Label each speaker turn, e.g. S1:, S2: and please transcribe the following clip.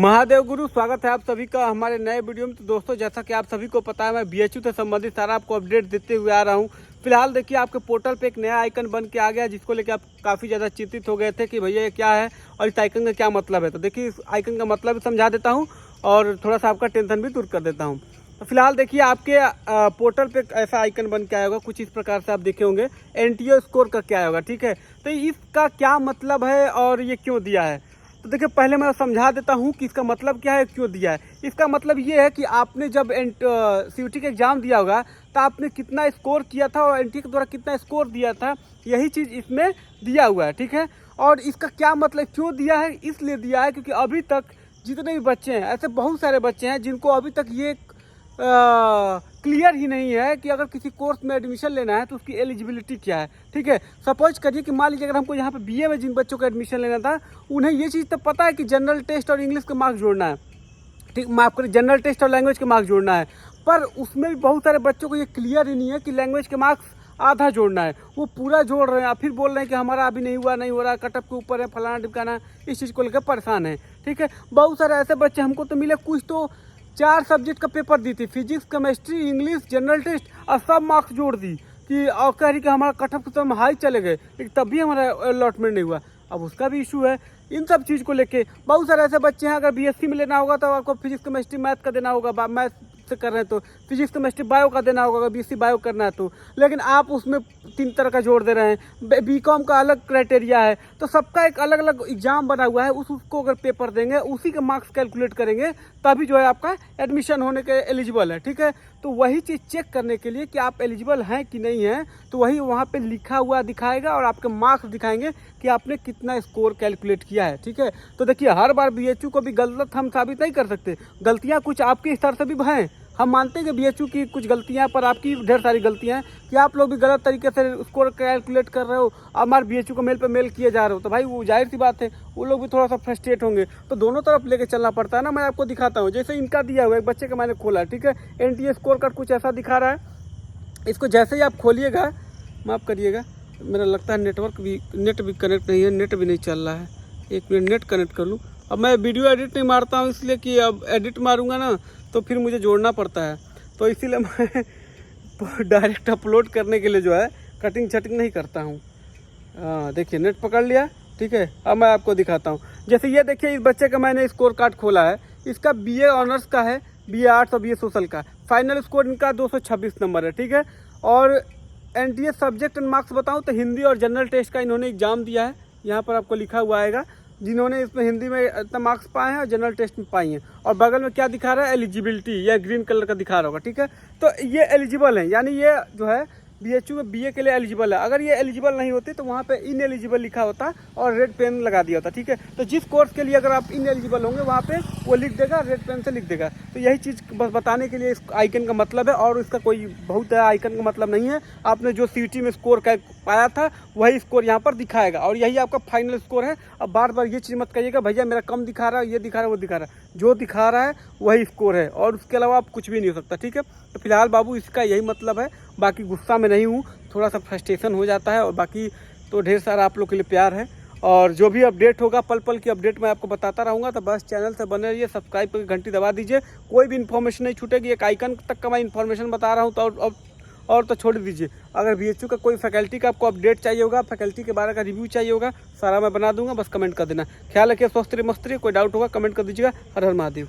S1: महादेव गुरु, स्वागत है आप सभी का हमारे नए वीडियो में। तो दोस्तों, जैसा कि आप सभी को पता है, मैं बीएचयू से संबंधित सारा आपको अपडेट देते हुए आ रहा हूं। फिलहाल देखिए, आपके पोर्टल पे एक नया आइकन बन के आ गया, जिसको लेकर आप काफ़ी ज़्यादा चिंतित हो गए थे कि भैया ये क्या है और इस आइकन का क्या मतलब है। तो देखिए, इस आइकन का मतलब भी समझा देता हूँ और थोड़ा सा आपका टेंशन भी दूर कर देता हूँ। तो फिलहाल देखिए, आपके पोर्टल पे ऐसा आइकन बन के आया होगा, कुछ इस प्रकार से आप देखे होंगे, एनटीओ स्कोर का क्या होगा। ठीक है, तो इसका क्या मतलब है और ये क्यों दिया है। तो देखिए, पहले मैं समझा देता हूँ कि इसका मतलब क्या है, क्यों दिया है। इसका मतलब ये है कि आपने जब सीयूटी का एग्ज़ाम दिया होगा तो आपने कितना स्कोर किया था और एनटीए के द्वारा कितना स्कोर दिया था, यही चीज़ इसमें दिया हुआ है। ठीक है, और इसका क्या मतलब, क्यों दिया है, इसलिए दिया है क्योंकि अभी तक जितने भी बच्चे हैं, ऐसे बहुत सारे बच्चे हैं जिनको अभी तक ये क्लियर ही नहीं है कि अगर किसी कोर्स में एडमिशन लेना है तो उसकी एलिजिबिलिटी क्या है। ठीक है, सपोज करिए कि मान लीजिए अगर हमको यहाँ पे बीए में जिन बच्चों को एडमिशन लेना था, उन्हें ये चीज़ तो पता है कि जनरल टेस्ट और इंग्लिश के मार्क्स जोड़ना है। ठीक, माफ करिए, जनरल टेस्ट और लैंग्वेज के मार्क्स जोड़ना है, पर उसमें भी बहुत सारे बच्चों को ये क्लियर ही नहीं है कि लैंग्वेज के मार्क्स आधा जोड़ना है, वो पूरा जोड़ रहे हैं, फिर बोल रहे हैं कि हमारा अभी नहीं हुआ, नहीं हो रहा, कटअप के ऊपर है, फलाना टिमकाना, इस चीज़ को लेकर परेशान है। ठीक है, बहुत सारे ऐसे बच्चे हमको तो मिले, कुछ तो 4 सब्जेक्ट का पेपर दी थी, physics, chemistry, English, general test, और सब मार्क्स जोड़ दी कि और कह रही कि हमारा कटअप तो हम हाई चले गए, लेकिन तब भी हमारा अलॉटमेंट नहीं हुआ। अब उसका भी इशू है। इन सब चीज़ को लेके बहुत सारे ऐसे बच्चे हैं, अगर बीएससी में लेना होगा तो आपको फिजिक्स, केमिस्ट्री, मैथ का देना होगा, मैथ से कर रहे हैं तो फिजिक्स, केमिस्ट्री, बायो का देना होगा, अगर बीएससी बायो करना है तो। लेकिन आप उसमें 3 तरह का जोड़ दे रहे हैं, बीकॉम का अलग क्राइटेरिया है, तो सबका एक अलग अलग एग्जाम बना हुआ है, उसको अगर पेपर देंगे, उसी के मार्क्स कैलकुलेट करेंगे, तभी जो है आपका एडमिशन होने के एलिजिबल है। ठीक है, तो वही चीज़ चेक करने के लिए कि आप एलिजिबल हैं कि नहीं हैं, तो वही वहाँ पे लिखा हुआ दिखाएगा और आपके मार्क्स दिखाएंगे कि आपने कितना स्कोर कैलकुलेट किया है। ठीक है, तो देखिए, हर बार बीएचयू को भी गलत हम साबित नहीं कर सकते, गलतियाँ कुछ आपके स्तर से भी हैं। हम मानते हैं कि बीएचयू की कुछ गलतियां, पर आपकी ढेर सारी गलतियां हैं कि आप लोग भी गलत तरीके से स्कोर कैलकुलेट कर रहे हो, हमारे बीएचयू को मेल पे मेल किए जा रहे हो, तो भाई वो जाहिर सी बात है, वो लोग भी थोड़ा सा फ्रस्ट्रेट होंगे। तो दोनों तरफ लेके चलना पड़ता है ना। मैं आपको दिखाता हूँ, जैसे इनका दिया हुआ एक बच्चे का मैंने खोला। ठीक है, एनटीए स्कोर कार्ड कुछ ऐसा दिखा रहा है। इसको जैसे ही आप खोलिएगा, माफ़ करिएगा, मेरा लगता है नेट भी कनेक्ट नहीं है, नेट भी नहीं चल रहा है। 1 मिनट नेट कनेक्ट कर लूँ। अब मैं वीडियो एडिट नहीं मारता हूँ, इसलिए कि अब एडिट मारूंगा ना तो फिर मुझे जोड़ना पड़ता है, तो इसीलिए मैं डायरेक्ट अपलोड करने के लिए जो है कटिंग छटिंग नहीं करता हूँ। देखिए, नेट पकड़ लिया। ठीक है, अब मैं आपको दिखाता हूँ। जैसे ये देखिए, इस बच्चे का मैंने स्कोर कार्ड खोला है, इसका बीए ऑनर्स का है, बीए आर्ट्स और बीए सोशल का। फाइनल स्कोर इनका 226 नंबर है। ठीक है, और एनटीए सब्जेक्ट एंड मार्क्स बताऊँ तो हिंदी और जनरल टेस्ट का इन्होंने एग्जाम दिया है, यहाँ पर आपको लिखा हुआ आएगा, जिन्होंने इसमें हिंदी में इतना मार्क्स पाए हैं और जनरल टेस्ट में पाई हैं। और बगल में क्या दिखा रहा है, एलिजिबिलिटी, या ग्रीन कलर का दिखा रहा होगा। ठीक है, तो ये एलिजिबल है, यानी ये जो है बीएचयू में बीए के लिए एलिजिबल है। अगर ये एलिजिबल नहीं होती तो वहाँ पे इनएलिजिबल लिखा होता और रेड पेन लगा दिया होता। ठीक है, तो जिस कोर्स के लिए अगर आप इनएलिजिबल होंगे, वहाँ पे वो लिख देगा, रेड पेन से लिख देगा। तो यही चीज़ बस बताने के लिए इस आइकन का मतलब है, और इसका कोई बहुत आइकन का मतलब नहीं है। आपने जो सीयूटी में स्कोर पाया था, वही स्कोर यहाँ पर दिखाएगा, और यही आपका फाइनल स्कोर है। अब बार बार ये चीज़ मत कहिएगा भैया मेरा कम दिखा रहा है, ये दिखा रहा है, वो दिखा रहा है। जो दिखा रहा है वही स्कोर है, और उसके अलावा आप कुछ भी नहीं हो सकता। ठीक है, तो फिलहाल बाबू इसका यही मतलब है। बाकी गुस्सा में नहीं हूँ, थोड़ा सा फ्रस्ट्रेशन हो जाता है, और बाकी तो ढेर सारा आप लोग के लिए प्यार है। और जो भी अपडेट होगा, पल पल की अपडेट मैं आपको बताता रहूँगा। तो बस चैनल से बने रहिए, सब्सक्राइब करके घंटी दबा दीजिए, कोई भी इन्फॉर्मेशन नहीं छूटेगी। एक आइकन तक का मैं इन्फॉर्मेशन बता रहा हूँ, तो और तो छोड़ दीजिए। अगर बीएचयू का कोई फैकल्टी का आपको अपडेट चाहिए होगा, फैकल्टी के बारे का रिव्यू चाहिए होगा, सारा मैं बना दूंगा, बस कमेंट कर देना। ख्याल रखिए, स्वस्थ रहिए, मस्त रहिए। कोई डाउट होगा कमेंट कर दीजिएगा। हर हर महादेव।